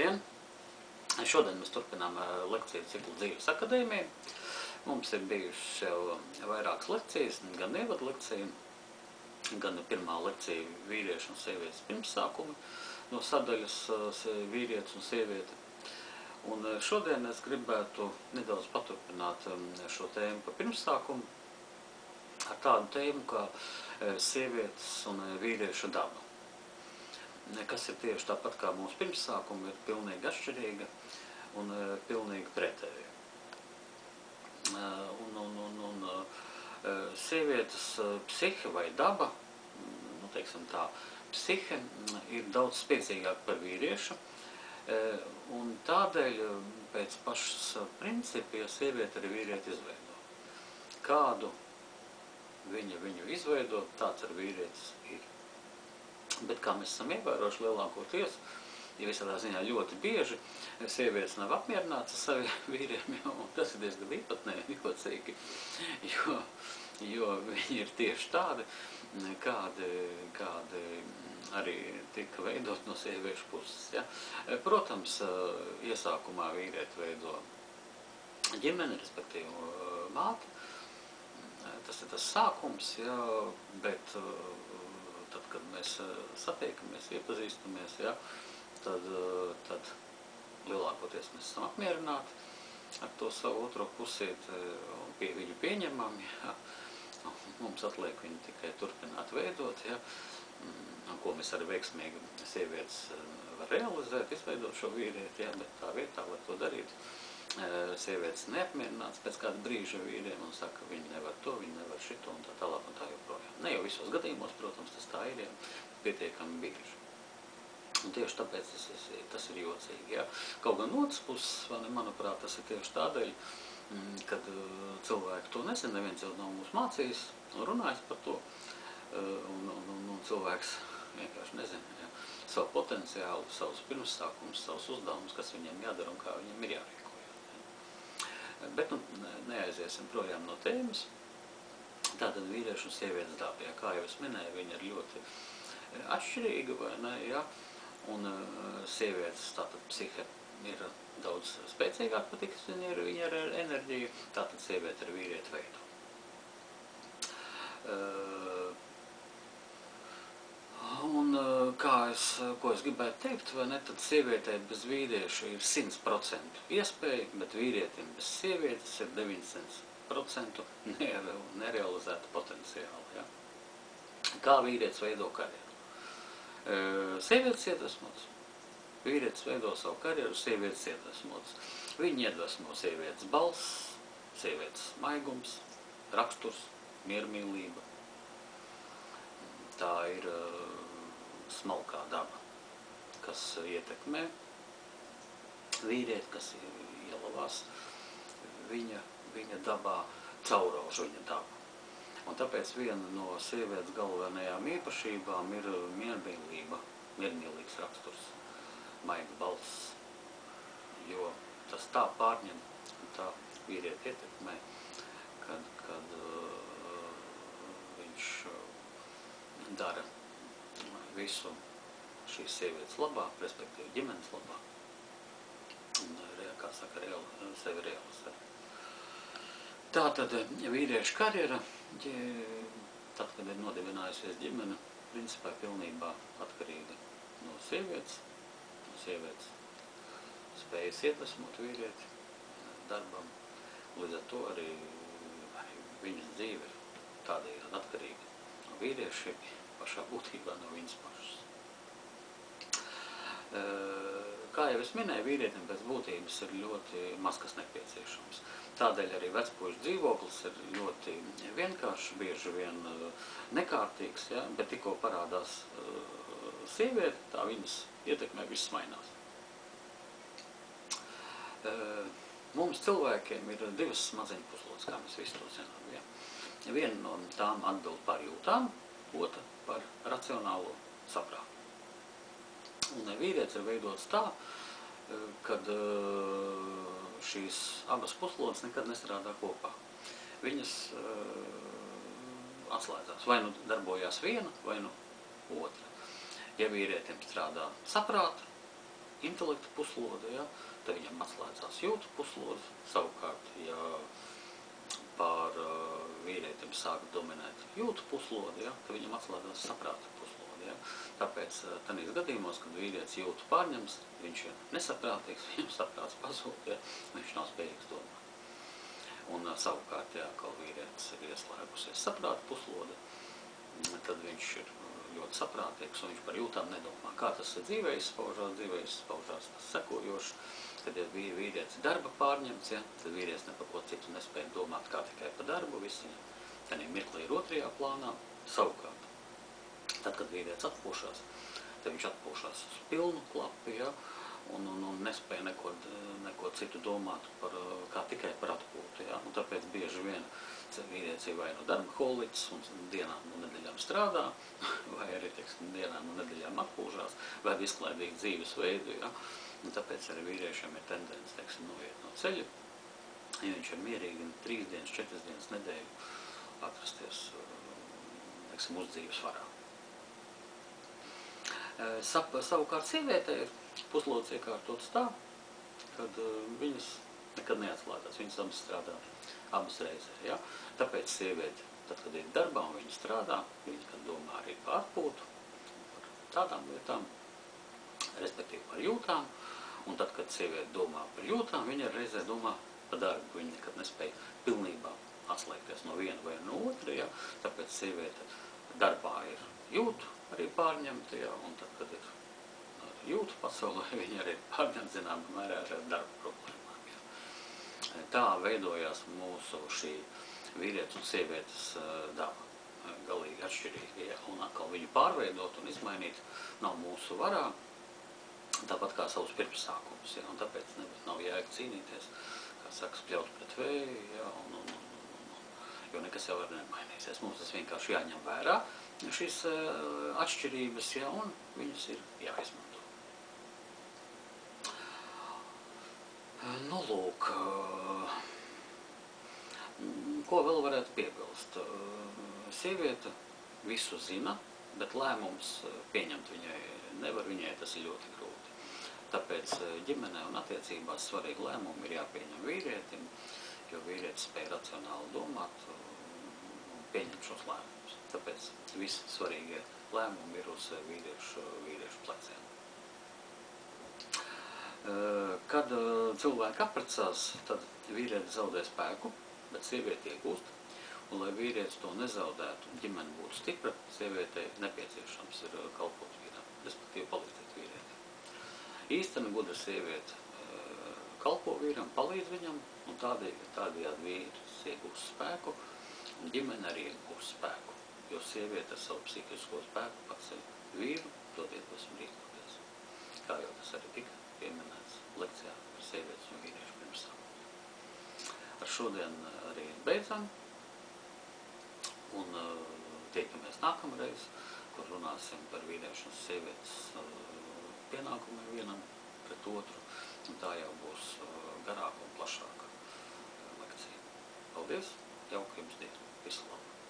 Labdien! Šodien mēs turpinām lekciju ciklu Dzīves akadēmija. Mums ir bijušas jau vairākas lekcijas, gan ievadu lekcija, gan pirmā lekcija vīriešu un sievietes pirmsākumi no sadaļas vīrietis un sieviete. Un šodien es gribētu nedaudz paturpināt šo tēmu par pirmsākumu ar tādu tēmu kā sievietes un vīriešu daba. Kas ir tieši tāpat kā mūsu pirmsākuma, ir pilnīgi atšķirīga un pilnīgi pretēja. Sievietes psihe vai daba, teiksim tā, psihe ir daudz spēcīgāka par vīriešu, un tādēļ pēc pašas principa, ja sieviete arī vīrieti izveido. Kādu viņu izveido, tāds ar vīrietis ir. Bet kā mēs esam ievērojuši lielākoties, ja visādā ziņā ļoti bieži, sievietes nav apmierinātas ar saviem vīriem, un tas ir diezgan īpatnēji jocīgi, jo viņi ir tieši tādi, kādi arī tika veidot no sieviešu puses. Ja? Protams, iesākumā vīrieti veido ģimeni, respektīvi māti. Tas ir tas sākums, ja? Bet tad, kad mēs satiekamies, iepazīstamies, ja, tad lielākoties mēs esam apmierināti ar to savu otro pusīti un pie viņu pieņemam. Ja. Mums atliek viņu tikai turpināt veidot, ja, ko mēs arī veiksmīgi sievietes var realizēt, izveidot šo vīrieti, ja, bet tā vietā, lai to darītu, sievietes neapmierināts pēc kāda brīža vīriem un saka, ka viņi nevar to, viņi nevar šito un tā tālāk un tā joprojām. Ne jau visos gadījumos, protams, tas tā ir, ja, pietiekami bieži. Un tieši tāpēc tas ir jocīgi. Ja. Kaut gan otras puses, manuprāt, tas ir tieši tādēļ, kad cilvēki to nezina, neviens jau nav mūs mācījis un runājis par to, un cilvēks vienkārši nezina, ja, savu potenciālu, savus pirmsākumus, savus uzdevumus, kas viņiem jādara un kā viņiem ir jārīko. Bet neaiziesim projām no tēmas. Tātad vīriešu un sievietes daba, ja, kā jau es minēju, viņa ir ļoti atšķirīga, vai ne, ja, un sievietes tātad psihe ir daudz spēcīgāk patiks, viņa ir enerģija, tātad sieviete ar vīrieti veido. Un ko es gribētu teikt, vai ne, tad sievietei bez vīrieša ir 100% iespēja, bet vīrietim bez sievietes ir 900% nerealizēta potenciāla. Ja? Kā vīrietis veido karjeru? Sievietes iedvesmots. Vīrietis veido savu karjeru, sievietes iedvesmots. Viņi iedvesmo sievietes balss, sievietes maigums, raksturs, miermīlība. Tā ir smalkā daba, kas ietekmē vīrieti, kas ielavās viņa dabā, caurauž viņa dabu. Un tāpēc viena no sievietes galvenajām īpašībām ir miermīlība, miermīlīgs raksturs, maiga balss, jo tas tā pārņem un tā vīrieti ietekmē, kad viņš dara visu šīs sievietes labā, respektīvi ģimenes labā, un, kā saka, sevi realizē. Tātad vīriešu karjera, tad, kad ir nodibinājusies ģimene, principā pilnībā atkarīga no sievietes spējas iedvesmot vīrieti darbam, līdz ar to arī viņas dzīve ir tādējādi atkarīga no vīrieši pašā būtībā no viņas pašas. Kā jau es minēju, vīrietim pēc būtības ir ļoti maz kas nepieciešams. Tādēļ arī vecpuišu dzīvoklis ir ļoti vienkāršs, bieži vien nekārtīgs, ja? Bet tikko parādās sieviete, tā viņas ietekmē viss mainās. Mums cilvēkiem ir divas smadzeņu puslodes, kā mēs visi to zinām. Ja? Viena no tām atbild par jūtām, otra par racionālo saprātu. Un vīrietis ir veidots tā, kad šīs abas puslodes nekad nestrādā kopā. Viņas atslēdzās. Vai nu darbojās viena, vai nu otra. Ja vīrietim strādā saprāta intelekta puslode, ja, tad viņam atslēdzās jūtu puslode. Savukārt, ja pār vīrietim sāk dominēt jūtu puslode, ja, tad viņam atslēdzās saprāta puslode. Ja. Tāpēc tanīs gadījumos, kad vīrietis jūtu pārņems, viņš ir nesaprātīgs, viņam saprāts pazūd, ja, viņš nav spējīgs domāt. Un savukārt, ja atkal vīrietis ir ieslēgusies saprāta puslode, tad viņš ir ļoti saprātīgs un viņš par jūtām nedomā. Kā tas dzīvē izpaužās? Dzīvē izpaužās tas sekojoši, kad ja vīrietis darba pārņemts, ja, tad vīrietis ne par ko citu nespēja domāt kā tikai par darbu, viss viņam tādā mirklī ir otrajā plānā. Savukārt, tad, kad vīrietis atpūšās, tad viņš atpūšās uz pilnu klapu, ja, un nespēja neko citu domāt kā tikai par atpūtu. Ja. Un tāpēc bieži vien vīrietis ir vai no darba holiķis un dienām un nedēļām strādā, vai arī, teiksim, dienām un nedēļām atpūžās, vai visklaidīgi dzīvesveidu. Ja. Un tāpēc arī vīriešiem ir tendence, teiksim, noiet no ceļa, ja viņš ir mierīgi 3 dienas, 4 dienas nedēļu atrasties, teiksim, uz dzīves varā. Savukārt sievietē ir puslodes iekārtotas tā, kad viņas nekad neatslēdzās, viņas abas strādā abas reizē. Ja? Tāpēc sieviete, tad, kad ir darbā un viņa strādā, viņa kad domā arī par atpūtu, par tādām lietām, respektīvi par jūtām, un tad, kad sieviete domā par jūtām, viņa reizē domā par darbu, viņa nekad nespēja pilnībā atslēgties no viena vai no otra, ja? Tāpēc sieviete darbā ir jūtu arī pārņemta, ja? Un tad, kad ir jūtu pasaulē, viņi arī pārņemt zināmā mērā ar darba problēmām. Ja. Tā veidojās mūsu šī vīrietis un sievietes daba. Galīgi atšķirīgi, ja. Un atkal viņu pārveidot un izmainīt nav mūsu varā, tāpat kā savus pirmsākumus. Ja. Un tāpēc nav jēga cīnīties, kā saka, spļaut pret vēju, ja. Jo nekas jau arī nemainīsies. Mums tas vienkārši jāņem vērā, šīs atšķirības, ja, un viņas ir jāizmanto. Nu, lūk, ko vēl varētu piebilst? Sieviete visu zina, bet lēmums pieņemt viņai nevar, viņai tas ir ļoti grūti. Tāpēc ģimenē un attiecībās svarīgi lēmumi ir jāpieņem vīrietim, jo vīrietis spēj racionāli domāt un pieņemt šos lēmumus. Tāpēc visi svarīgie lēmumi ir uz vīriešu pleciem. Kad cilvēki apprecās, tad vīrietis zaudē spēku, bet sieviete iegūst. Un, lai vīrietis to nezaudētu un ģimene būtu stipra, sievietei nepieciešams ir kalpot vīram, respektīvi palīdzēt vīrietim. Īstena gudra sieviete kalpo vīram, palīdz viņam, un tādējādi vīrs iegūst spēku, un ģimene arī iegūst spēku, jo sieviete ar savu psihisko spēku paceļ vīru, dod iedvesmu rīkoties. Kā jau tas arī tika pieminēts lekcijā par sievietes un vīriešu pirmsākumus. Ar šodien arī beidzam un tiekamies nākamreiz, kur runāsim par vīriešu un sievietes pienākumiem vienam pret otru, un tā jau būs garāka un plašāka lekcija. Paldies, jauka jums dienu, visu labu!